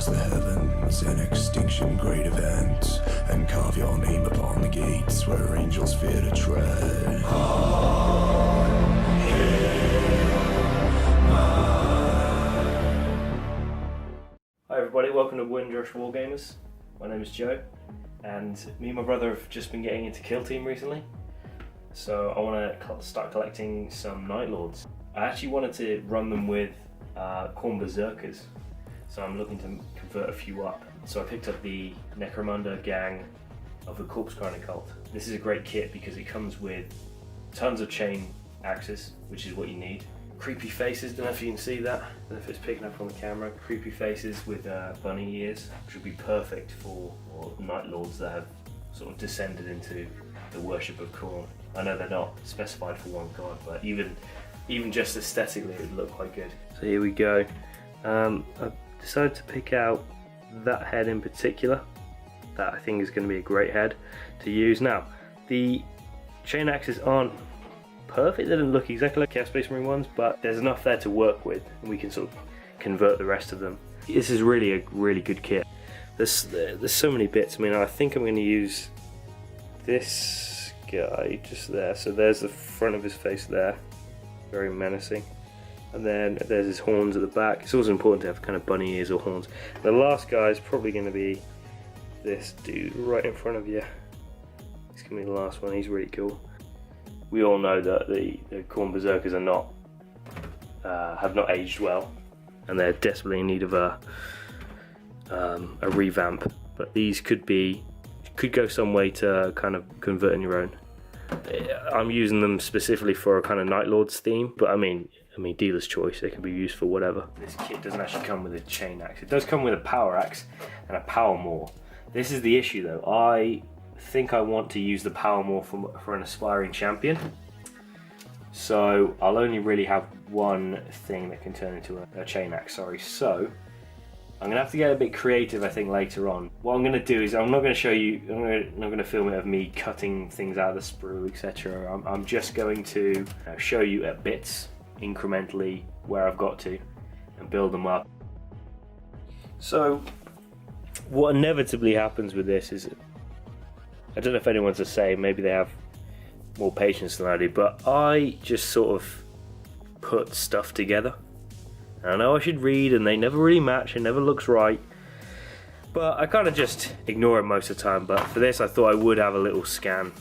across the heavens, an extinction great event, and carve your name upon the gates where angels fear to tread. Hi everybody, welcome to Windrush Wargamers. My name is Joe, and me and my brother have just been getting into Kill Team recently. So I want to start collecting some Night Lords. I actually wanted to run them with Khorne Berserkers, so I'm looking to convert a few up. So I picked up the Necromunda gang of the Corpse Grinding Cult. This is a great kit because it comes with tons of chain axes, which is what you need. Creepy faces, don't know if you can see that, don't know if it's picking up on the camera. Creepy faces with bunny ears, which would be perfect for Night Lords that have sort of descended into the worship of Khorne. I know they're not specified for one god, but even just aesthetically it would look quite good. So here we go. I decided to pick out that head in particular. That I think is going to be a great head to use. Now, the chain axes aren't perfect, they don't look exactly like Chaos Space Marine ones, but there's enough there to work with and we can sort of convert the rest of them. This is really a really good kit. There's so many bits. I mean, I think I'm going to use this guy just there. So there's the front of his face there, very menacing. And then there's his horns at the back. It's also important to have kind of bunny ears or horns. The last guy is probably going to be this dude right in front of you. He's going to be the last one. He's really cool. We all know that the Khorne Berserkers are not have not aged well, and they're desperately in need of a revamp. But these could go some way to kind of convert in your own. I'm using them specifically for a kind of Night Lords theme, but I mean dealer's choice. They can be used for whatever. This kit doesn't actually come with a chain axe. It does come with a power axe and a power maul. This is the issue though. I think I want to use the power maul for an aspiring champion, so I'll only really have one thing that can turn into a chain axe. So I'm gonna have to get a bit creative, I think, later on. What I'm gonna do is I'm not gonna show you. I'm not gonna film it of me cutting things out of the sprue, etc. I'm just going to show you at bits incrementally where I've got to and build them up. So what inevitably happens with this is, I don't know if anyone's the same, maybe they have more patience than I do, but I just sort of put stuff together. And I know I should read and they never really match, it never looks right, but I kind of just ignore it most of the time. But for this I thought I would have a little scan,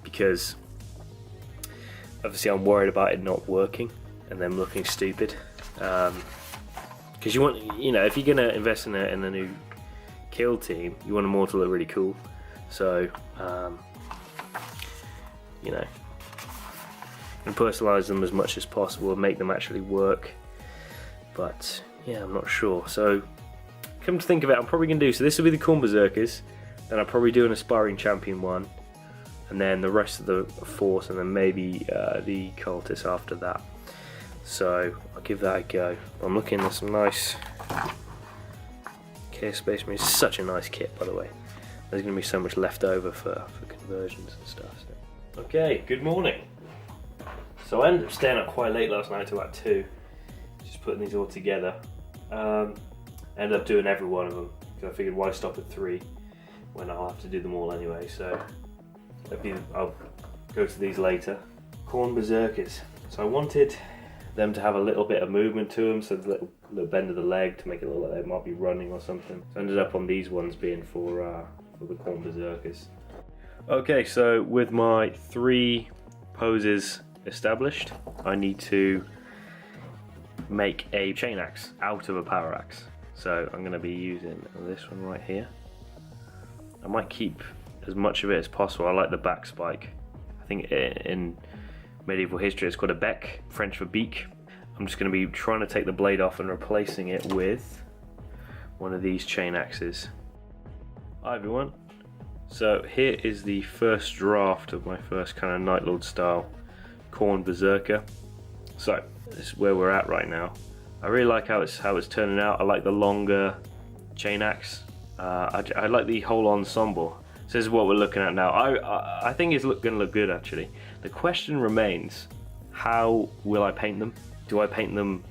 because obviously I'm worried about it not working and them looking stupid. Because you want, if you're going to invest in a new kill team, you want them all to look really cool. So, and personalize them as much as possible and make them actually work. But yeah, I'm not sure. So, come to think of it, I'm probably going to do, so this will be the Khorne Berserkers, then I'll probably do an aspiring champion one, and then the rest of the force, and then maybe the cultists after that. So, I'll give that a go. I'm looking at some nice Chaos Space Marine. It's such a nice kit, by the way. There's going to be so much left over for conversions and stuff. So. Okay, good morning. So I ended up staying up quite late last night, till about 2, just putting these all together. Ended up doing every one of them, because I figured why stop at 3 when I'll have to do them all anyway. So I'll go to these later. Khorne Berserkers. So I wanted them to have a little bit of movement to them, so the little bend of the leg to make it look like they might be running or something. So I ended up on these ones being for the Khorne Berserkers. Okay, so with my 3 poses established, I need to make a chain axe out of a power axe. So I'm going to be using this one right here. I might keep as much of it as possible. I like the back spike. I think in medieval history it's called a bec, French for beak. I'm just going to be trying to take the blade off and replacing it with one of these chain axes. Hi everyone. So here is the first draft of my first kind of Night Lord style Khorne Berserker. So this is where we're at right now. I really like how it's turning out. I like the longer chain axe. I like the whole ensemble. So this is what we're looking at now. I think it's going to look good actually. The question remains, how will I paint them? Do I paint them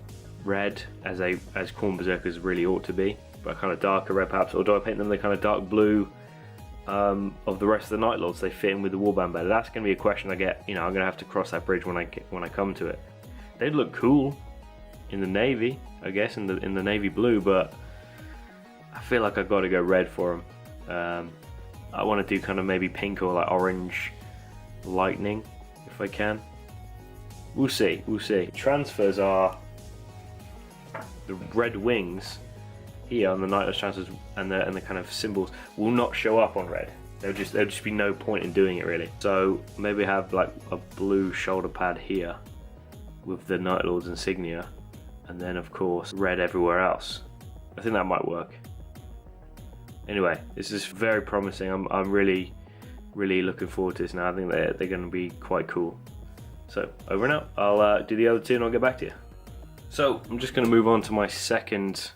red as Khorne Berserkers really ought to be? but kind of darker red perhaps, or do I paint them the kind of dark blue of the rest of the Night Lords so they fit in with the warband better? That's going to be a question I get. You know, I'm going to have to cross that bridge when I come to it. They'd look cool in the navy, I guess, in the navy blue, but I feel like I've got to go red for them. I want to do kind of maybe pink or like orange lightning if I can. We'll see. Transfers are the red wings here on the Night Lords transfers, and the kind of symbols will not show up on red. There'll just be no point in doing it really. So maybe have like a blue shoulder pad here with the Night Lords insignia, and then of course red everywhere else. I think that might work. Anyway, this is very promising. I'm really looking forward to this now. I think they're going to be quite cool. So over and out. I'll do the other two and I'll get back to you. So I'm just going to move on to my second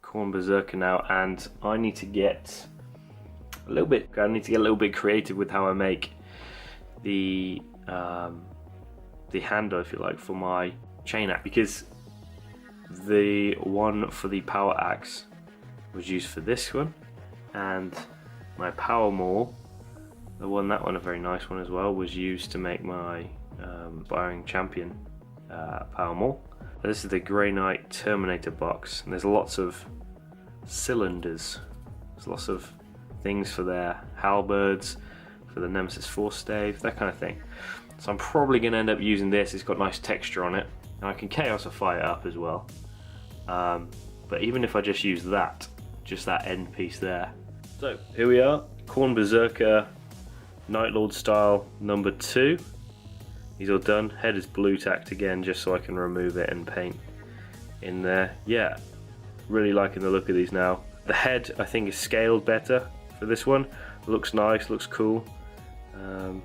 Khorne Berserker now, and I need to get a little bit creative with how I make the handle, if you like, for my chain axe, because the one for the power axe was used for this one, and my power maul, that one, a very nice one as well, was used to make my Aspiring Champion power maul. This is the Grey Knight Terminator box, and there's lots of cylinders. There's lots of things for their halberds, for the Nemesis Force Stave, that kind of thing. So I'm probably going to end up using this. It's got nice texture on it, and I can Chaosify it up as well. But even if I just use that, just that end piece there. So here we are, Khorne Berserker Night Lord style number 2. These all done. Head is blue tacked again, just so I can remove it and paint in there. Yeah, really liking the look of these now. The head I think is scaled better for this one. Looks nice, looks cool. Gonna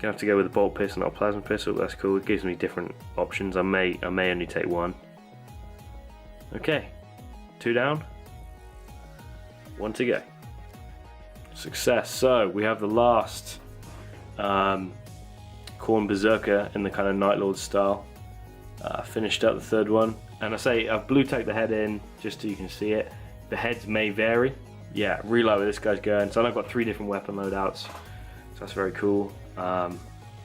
have to go with a bolt pistol, not a plasma pistol. That's cool. It gives me different options. I may only take one. Okay, 2 down, 1 to go. Success. So we have the last Khorne Berserker in the kind of Night Lord style. Finished up the third one, and I say I've blue tacked the head in just so you can see it. The heads may vary. Yeah, really like where this guy's going. So I've got 3 different weapon loadouts, so that's very cool. I'm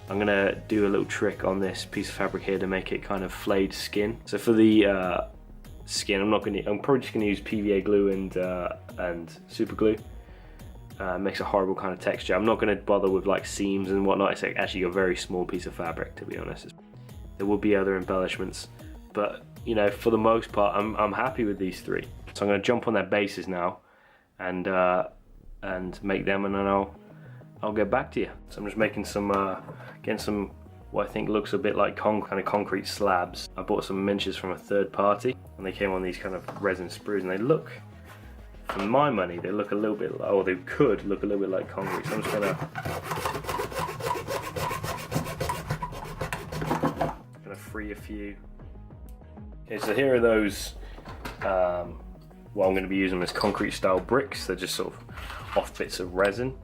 gonna do a little trick on this piece of fabric here to make it kind of flayed skin. So for the skin, I'm probably just gonna use PVA glue and super glue. Makes a horrible kind of texture. I'm not going to bother with like seams and whatnot. It's actually a very small piece of fabric, to be honest. There will be other embellishments, but you know, for the most part, I'm happy with these 3. So I'm going to jump on their bases now, and make them, and then I'll get back to you. So I'm just making some, getting some what I think looks a bit like kind of concrete slabs. I bought some miniatures from a third party, and they came on these kind of resin sprues, and they look, for my money, they look a little bit, or they could look a little bit like concrete. So I'm just gonna free a few. Okay, so here are those, what I'm gonna be using as concrete style bricks. They're just sort of off bits of resin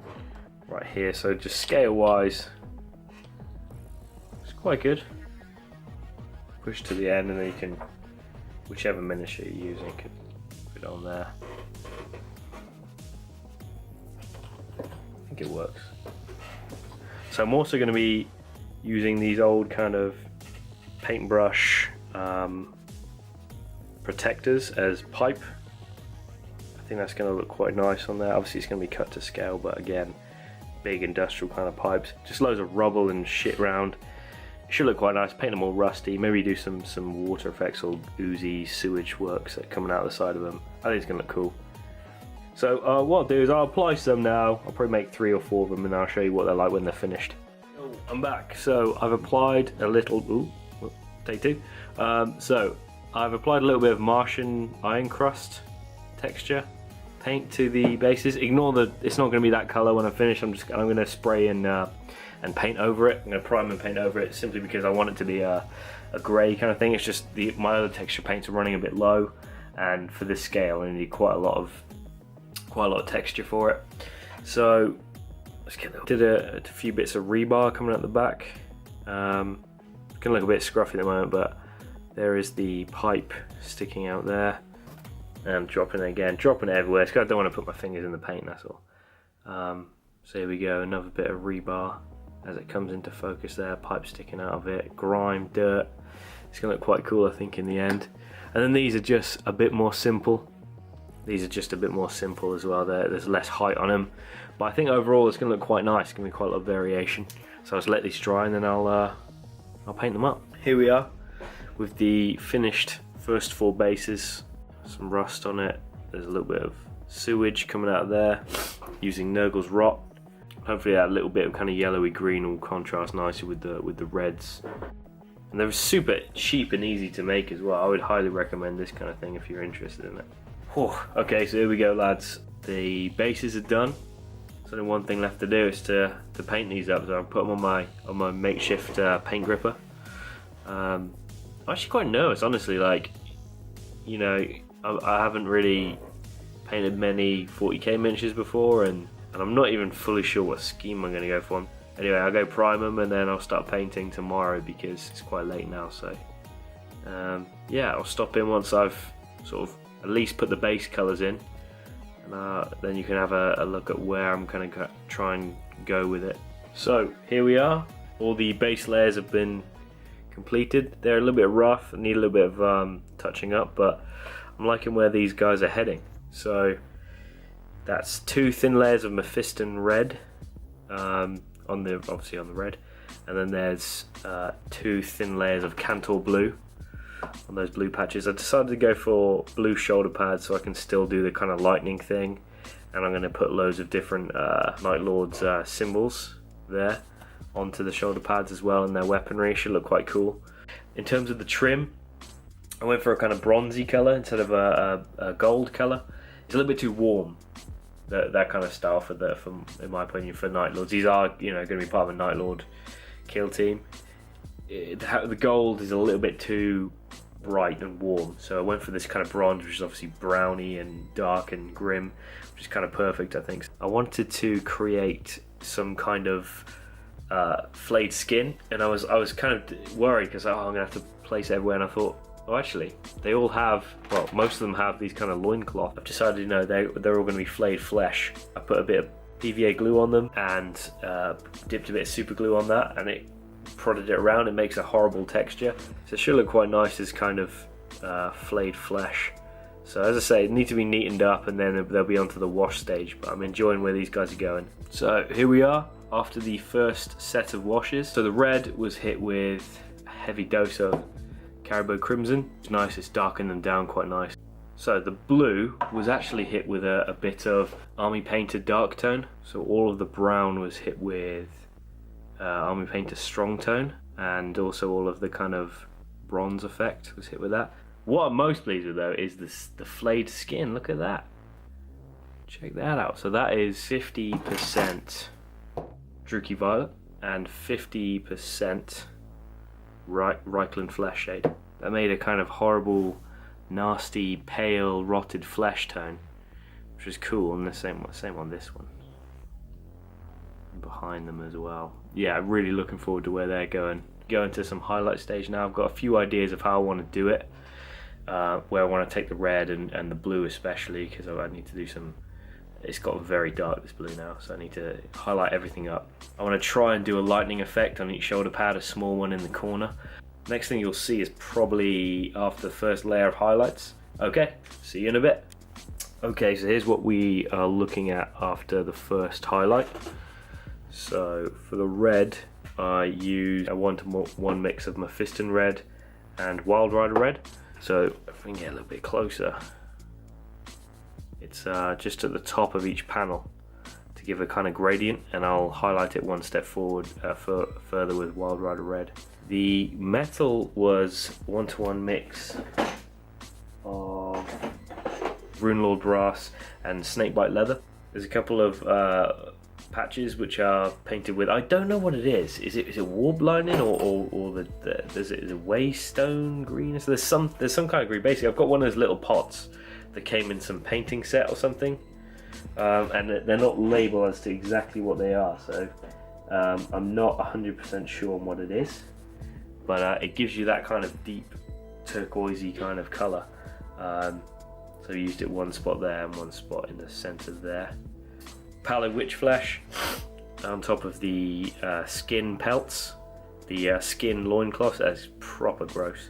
right here. So just scale wise, it's quite good. Push to the end, and then you can, whichever miniature you're using, you can put it on there. I think it works. So I'm also going to be using these old kind of paintbrush protectors as pipe. I think that's going to look quite nice on there. Obviously it's going to be cut to scale, but again, big industrial kind of pipes. Just loads of rubble and shit around. It should look quite nice. Paint them all rusty. Maybe do some water effects or oozy sewage works that are coming out the side of them. I think it's going to look cool. So what I'll do is I'll apply some now. I'll probably make 3 or 4 of them, and I'll show you what they're like when they're finished. I'm back. So I've applied a little, take 2. So I've applied a little bit of Martian iron crust texture paint to the bases. Ignore the, it's not going to be that color when I'm finished. I'm going to spray and paint over it. I'm going to prime and paint over it simply because I want it to be a grey kind of thing. It's just my other texture paints are running a bit low, and for this scale I need quite a lot of texture for it. So let's get that. Did a few bits of rebar coming out the back. Gonna look a bit scruffy at the moment, but there is the pipe sticking out there. and dropping it again, dropping it everywhere. So I don't want to put my fingers in the paint, that's all. So here we go, another bit of rebar as it comes into focus there, pipe sticking out of it, grime, dirt. It's going to look quite cool, I think, in the end. And then these are just a bit more simple. These are just a bit more simple as well. There's less height on them. But I think overall it's going to look quite nice. It's going to be quite a lot of variation. So I'll just let these dry and then I'll paint them up. Here we are with the finished first 4 bases. Some rust on it. There's a little bit of sewage coming out of there using Nurgle's rot. Hopefully that little bit of kind of yellowy green will contrast nicely with the reds. And they're super cheap and easy to make as well. I would highly recommend this kind of thing if you're interested in it. Whew. Okay, so here we go, lads. The bases are done. So only one thing left to do is to paint these up. So I'll put them on my makeshift paint gripper. I'm actually quite nervous, honestly. Like, you know, I haven't really painted many 40k miniatures before, and I'm not even fully sure what scheme I'm going to go for. Anyway, I'll go prime them and then I'll start painting tomorrow because it's quite late now. So yeah, I'll stop in once I've sort of at least put the base colours in, and then you can have a look at where I'm going to try and go with it. So here we are. All the base layers have been completed. They're a little bit rough, need a little bit of touching up, but I'm liking where these guys are heading. So that's 2 thin layers of Mephiston red, obviously on the red, and then there's 2 thin layers of Cantor blue on those blue patches. I decided to go for blue shoulder pads so I can still do the kind of lightning thing, and I'm going to put loads of different Night Lord's symbols there onto the shoulder pads as well, and their weaponry should look quite cool. In terms of the trim, I went for a kind of bronzy colour instead of a gold colour. It's a little bit too warm, that kind of style in my opinion, for Night Lords. These are, you know, going to be part of a Night Lord kill team. The gold is a little bit too bright and warm, so I went for this kind of bronze, which is obviously browny and dark and grim, which is kind of perfect, I think. I wanted to create some kind of flayed skin, and I was kind of worried because I'm going to have to place it everywhere, and I thought, oh, actually, they all have, well, most of them have these kind of loincloth. I've decided, you know, they're all going to be flayed flesh. I put a bit of PVA glue on them and dipped a bit of super glue on that, and it prodded it around. It makes a horrible texture, so it should look quite nice as kind of flayed flesh. So as I say, it needs to be neatened up, and then they'll be onto the wash stage, but I'm enjoying where these guys are going. So here we are after the first set of washes. So the red was hit with a heavy dose of Caribou Crimson. It's nice, it's darkened them down quite nice. So the blue was actually hit with a bit of Army Painter Dark Tone. So all of the brown was hit with Army Painter Strong Tone, and also all of the kind of bronze effect was hit with that. What I'm most pleased with though is the flayed skin. Look at that. Check that out. So that is 50% Druchii Violet and 50% Reikland Flesh Shade. That made a kind of horrible, nasty, pale, rotted flesh tone, which is cool, and the same on this one. And behind them as well. Yeah, really looking forward to where they're going. Going to some highlight stage now. I've got a few ideas of how I want to do it, where I want to take the red and the blue especially, because I need to do some. It's got very dark, this blue now, so I need to highlight everything up. I want to try and do a lightning effect on each shoulder pad, a small one in the corner. Next thing you'll see is probably after the first layer of highlights. Okay, see you in a bit. Okay, so here's what we are looking at after the first highlight. So for the red, I use a 1-to-1 mix of Mephiston red and Wild Rider red. So if we can get a little bit closer, it's just at the top of each panel to give a kind of gradient, and I'll highlight it one step forward further with Wild Rider red. The metal was 1-to-1 mix of Runelord brass and Snakebite leather. There's a couple of patches which are painted with, I don't know what it is. Is it warp lining or is it waystone green? So there's some kind of green. Basically, I've got one of those little pots that came in some painting set or something, and they're not labeled as to exactly what they are. So I'm not 100% sure on what it is, but it gives you that kind of deep turquoisey kind of colour. So So I used it one spot there and one spot in the centre there. Pallid witch flesh on top of the skin pelts, the skin loincloths. That's proper gross.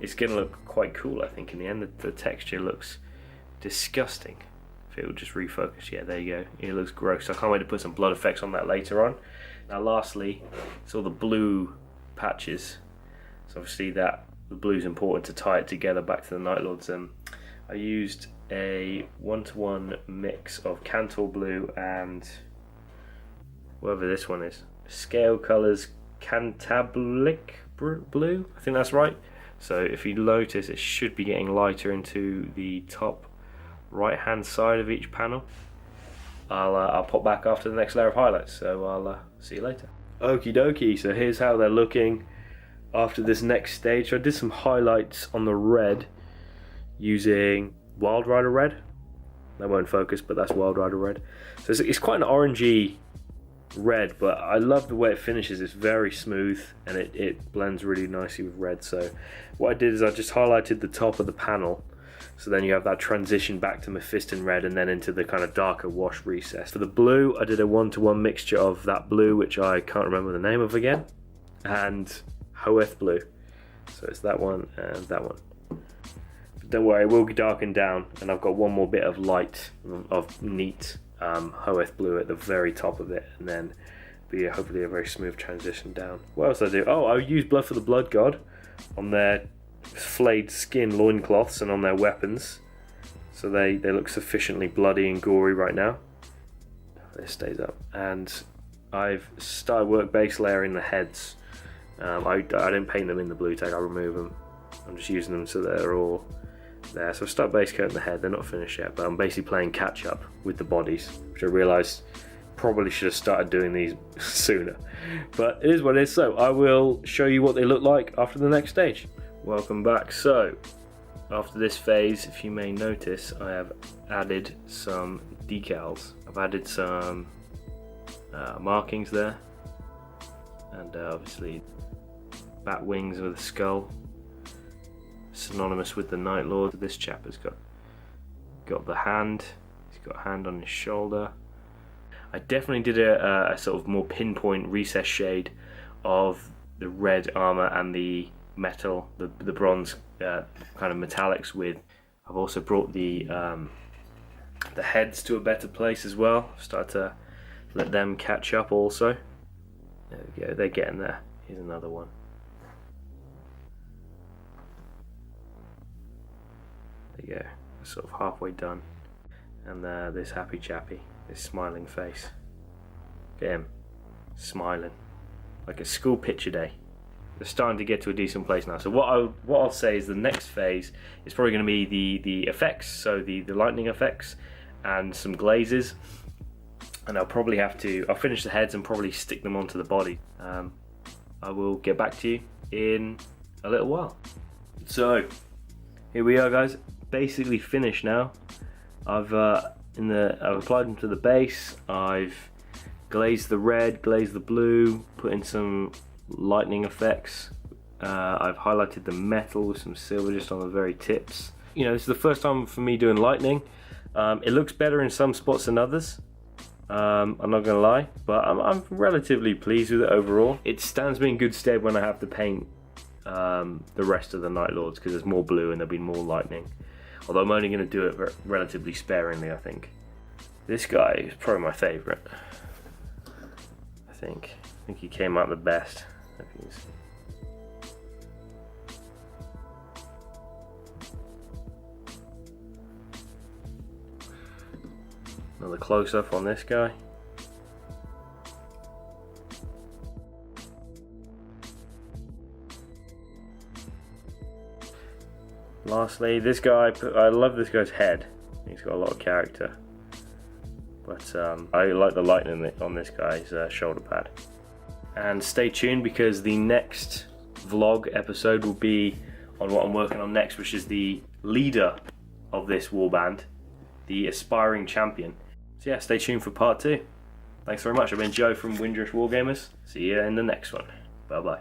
It's going to look quite cool, I think, in the end. The texture looks disgusting. If it will just refocus, yeah, there you go. It looks gross. I can't wait to put some blood effects on that later on. Now lastly, it's all the blue patches. So obviously the blue is important to tie it together back to the Night Lords. I used a 1-to-1 mix of Cantor blue and whatever this one is. Scale Colours Cantablic blue, I think that's right. So if you notice, it should be getting lighter into the top right hand side of each panel. I'll pop back after the next layer of highlights, so I'll see you later. Okie dokie, so here's how they're looking after this next stage. So I did some highlights on the red using Wild Rider red. That won't focus, but that's Wild Rider red. So it's quite an orangey red, but I love the way it finishes. It's very smooth and it blends really nicely with red. So what I did is I just highlighted the top of the panel, so then you have that transition back to Mephiston red and then into the kind of darker wash recess. For the blue, I did a 1-to-1 mixture of that blue, which I can't remember the name of again, and Hoeth blue. So it's that one and that one. But don't worry, it will darken down, and I've got one more bit of light of neat Hoeth blue at the very top of it, and then be hopefully a very smooth transition down. What else did I do? Oh, I used Blood for the Blood God on their flayed skin loincloths and on their weapons, so they look sufficiently bloody and gory right now. This stays up, and I've started work base layering the heads. I didn't paint them in the blue tag, I remove them. I'm just using them so they're all there. So I start base coating the head. They're not finished yet, but I'm basically playing catch up with the bodies, which I realised probably should have started doing these sooner, but it is what it is. So I will show you what they look like after the next stage. Welcome back. So after this phase, if you may notice, I have added some decals. I've added some markings there, and obviously bat wings with a skull, synonymous with the Night Lord. This chap has got the hand. He's got a hand on his shoulder. I definitely did a sort of more pinpoint recess shade of the red armor and the metal, the bronze kind of metallics with. I've also brought the heads to a better place as well. Start to let them catch up also. There we go, they're getting there. Here's another one. There you go, sort of halfway done. And this happy chappy, this smiling face. Look at him, smiling like a school picture day. They're starting to get to a decent place now. So what I'll say is the next phase is probably going to be the effects, so the lightning effects and some glazes. And I'll finish the heads and probably stick them onto the body. I will get back to you in a little while. So here we are, guys. Basically finished now. I've applied them to the base. I've glazed the red, glazed the blue, put in some lightning effects. I've highlighted the metal with some silver just on the very tips. You know, this is the first time for me doing lightning. It looks better in some spots than others. I'm not gonna lie, but I'm relatively pleased with it overall. It stands me in good stead when I have to paint the rest of the Night Lords, because there's more blue and there'll be more lightning. Although I'm only going to do it relatively sparingly, I think. This guy is probably my favourite. I think he came out the best. Another close-up on this guy. Lastly, this guy, I love this guy's head. He's got a lot of character. But I like the lightning on this guy's shoulder pad. And stay tuned, because the next vlog episode will be on what I'm working on next, which is the leader of this warband, the aspiring champion. So yeah, stay tuned for part 2. Thanks very much. I've been Joe from Windrush Wargamers. See you in the next one. Bye bye.